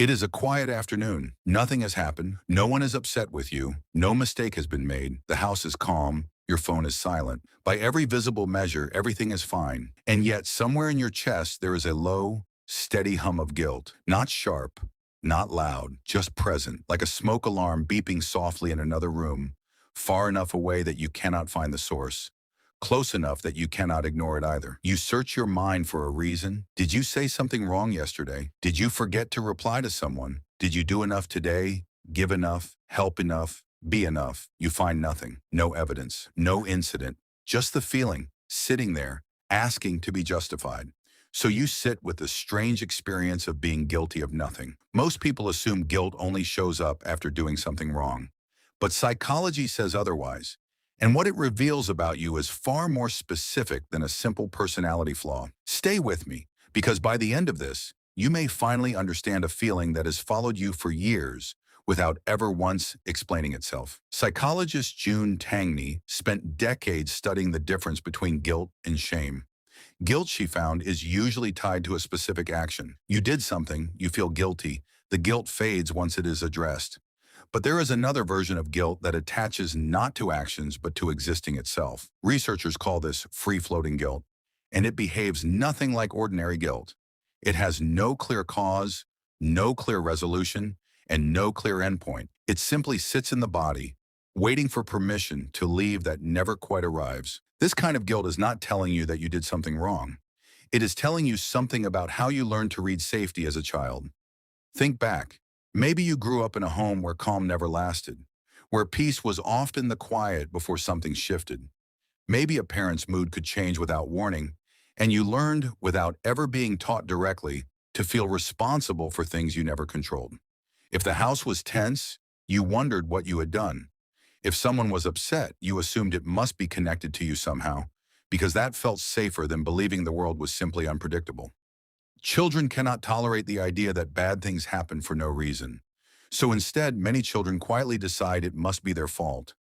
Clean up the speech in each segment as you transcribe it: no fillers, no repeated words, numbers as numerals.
It is a quiet afternoon. Nothing has happened. No one is upset with you. No mistake has been made. The house is calm. Your phone is silent. By every visible measure, everything is fine. And yet, somewhere in your chest, there is a low, steady hum of guilt. Not sharp, not loud, just present, like a smoke alarm beeping softly in another room, far enough away that you cannot find the source. Close enough that you cannot ignore it either. You search your mind for a reason. Did you say something wrong yesterday? Did you forget to reply to someone? Did you do enough today? Give enough? Help enough? Be enough? You find nothing. No evidence. No incident. Just the feeling, sitting there, asking to be justified. So you sit with the strange experience of being guilty of nothing. Most people assume guilt only shows up after doing something wrong. But psychology says otherwise. And what it reveals about you is far more specific than a simple personality flaw. Stay with me, because by the end of this, you may finally understand a feeling that has followed you for years without ever once explaining itself. Psychologist June Tangney spent decades studying the difference between guilt and shame. Guilt, she found, is usually tied to a specific action. You did something, you feel guilty. The guilt fades once it is addressed. But there is another version of guilt that attaches not to actions but to existing itself. Researchers call this free-floating guilt, and it behaves nothing like ordinary guilt. It has no clear cause, no clear resolution, and no clear endpoint. It simply sits in the body, waiting for permission to leave that never quite arrives. This kind of guilt is not telling you that you did something wrong. It is telling you something about how you learned to read safety as a child. Think back. Maybe you grew up in a home where calm never lasted, where peace was often the quiet before something shifted. Maybe a parent's mood could change without warning, and you learned, without ever being taught directly, to feel responsible for things you never controlled. If the house was tense, you wondered what you had done. If someone was upset, you assumed it must be connected to you somehow, because that felt safer than believing the world was simply unpredictable. Children cannot tolerate the idea that bad things happen for no reason. So instead, many children quietly decide it must be their fault.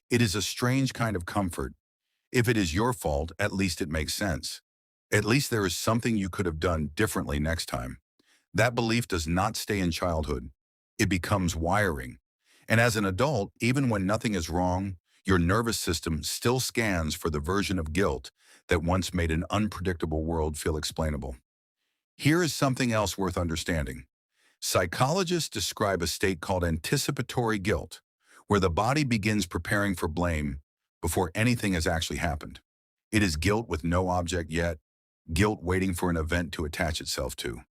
It is a strange kind of comfort. If it is your fault, at least it makes sense. At least there is something you could have done differently next time. That belief does not stay in childhood. It becomes wiring. And as an adult, even when nothing is wrong, your nervous system still scans for the version of guilt that once made an unpredictable world feel explainable. Here is something else worth understanding. Psychologists describe a state called anticipatory guilt, where the body begins preparing for blame before anything has actually happened. It is guilt with no object yet, guilt waiting for an event to attach itself to.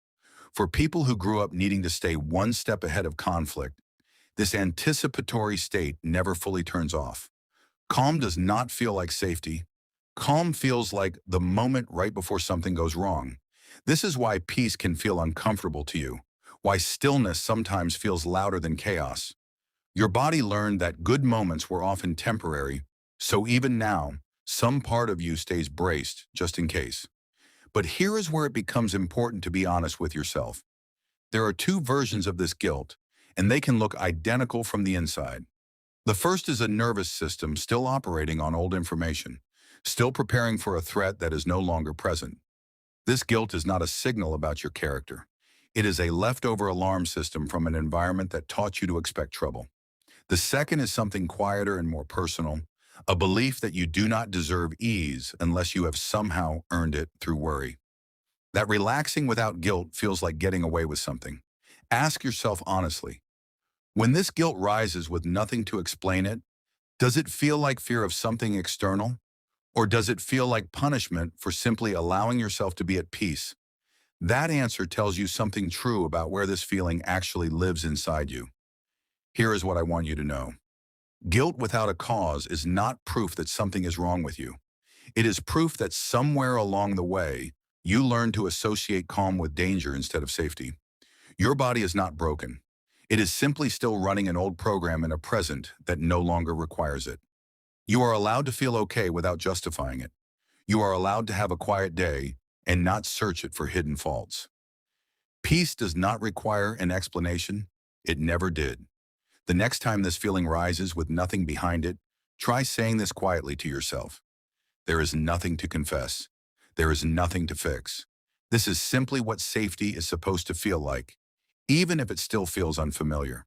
For people who grew up needing to stay one step ahead of conflict, this anticipatory state never fully turns off. Calm does not feel like safety. Calm feels like the moment right before something goes wrong. This is why peace can feel uncomfortable to you, why stillness sometimes feels louder than chaos. Your body learned that good moments were often temporary, so even now, some part of you stays braced just in case. But here is where it becomes important to be honest with yourself. There are two versions of this guilt, and they can look identical from the inside. The first is a nervous system still operating on old information, still preparing for a threat that is no longer present. This guilt is not a signal about your character. It is a leftover alarm system from an environment that taught you to expect trouble. The second is something quieter and more personal, a belief that you do not deserve ease unless you have somehow earned it through worry. That relaxing without guilt feels like getting away with something. Ask yourself honestly, when this guilt rises with nothing to explain it, does it feel like fear of something external? Or does it feel like punishment for simply allowing yourself to be at peace? That answer tells you something true about where this feeling actually lives inside you. Here is what I want you to know. Guilt without a cause is not proof that something is wrong with you. It is proof that somewhere along the way, you learned to associate calm with danger instead of safety. Your body is not broken. It is simply still running an old program in a present that no longer requires it. You are allowed to feel okay without justifying it. You are allowed to have a quiet day and not search it for hidden faults. Peace does not require an explanation. It never did. The next time this feeling rises with nothing behind it, try saying this quietly to yourself. There is nothing to confess. There is nothing to fix. This is simply what safety is supposed to feel like. even if it still feels unfamiliar.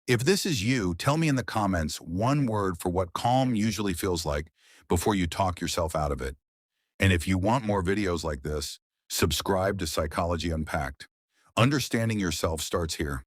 If this is you, tell me in the comments one word for what calm usually feels like before you talk yourself out of it. And if you want more videos like this, subscribe to Psychology Unpacked. Understanding yourself starts here.